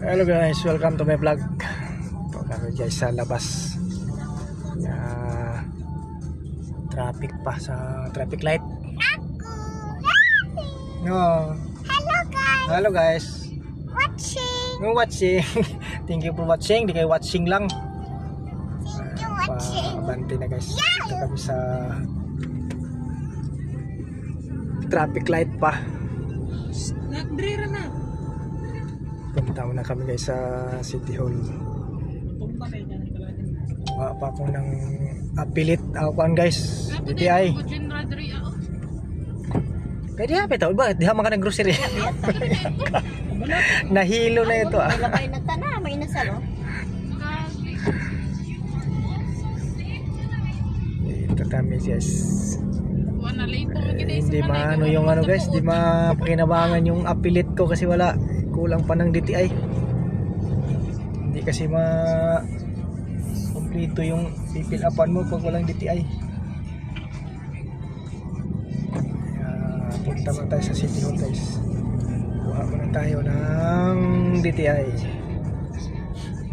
Hello guys, welcome to my vlog. Ito kami guys sa labas. Traffic pa sa traffic light. No. Hello guys. Watching. Thank you for watching. Di kayo watching lang. Abante na guys. Ito kami sa traffic light pa. Nagdrira na. Punta muna kami guys sa City Hall. Wala pa ako ng apilit. Ako guys. DTI. Kaya di hapit ako. Bakit? Di haman ka ng grocery. Nahilo na ito ah. May nagtana, may nasalo. Ito kami guys. Hindi maano yung ano guys. Hindi mapakinabangan yung apilit ko kasi wala. Kulang pa ng DTI. Hindi kasi kompleto yung pipil upan mo pag walang DTI. Punta mo tayo sa City Hall guys. Kuha muna tayo ng DTI.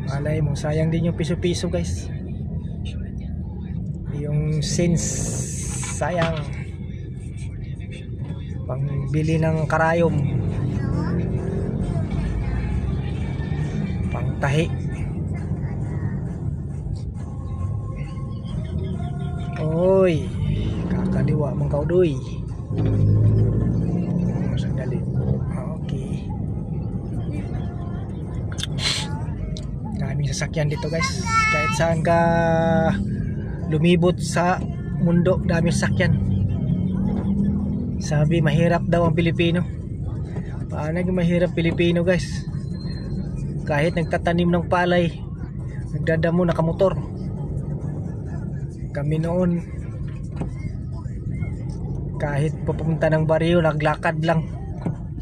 Malay mo, sayang din yung piso-piso guys. Yung sense sayang. Pangbili ng karayom. Pangtahi. Oy, kakaliwa mong kaudoy. Sandali. Okay. Daming sasakyan dito guys. Kahit saan ka lumibot sa mundo, daming sasakyan. Sabi mahirap daw ang Pilipino. Paano naging mahirap Pilipino guys? Kahit nagtatanim ng palay, nagdadamo nakamotor. Kami noon, kahit papunta ng baryo, naglakad lang.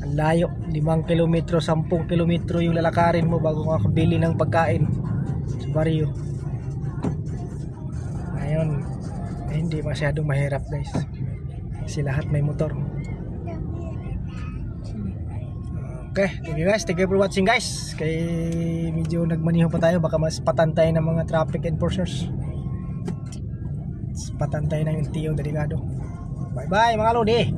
Ang layo, 5 kilometro, 10 kilometro yung lalakarin mo bago makabili ng pagkain sa baryo. Ngayon, hindi masyadong mahirap guys. Kasi lahat may motor. Okay, thank you guys. Thank you for watching guys. Kay medyo nagmaniho pa tayo. Baka mas patantay ng mga traffic enforcers. Patantay na yung tiyo delikado. Bye bye mga lodi.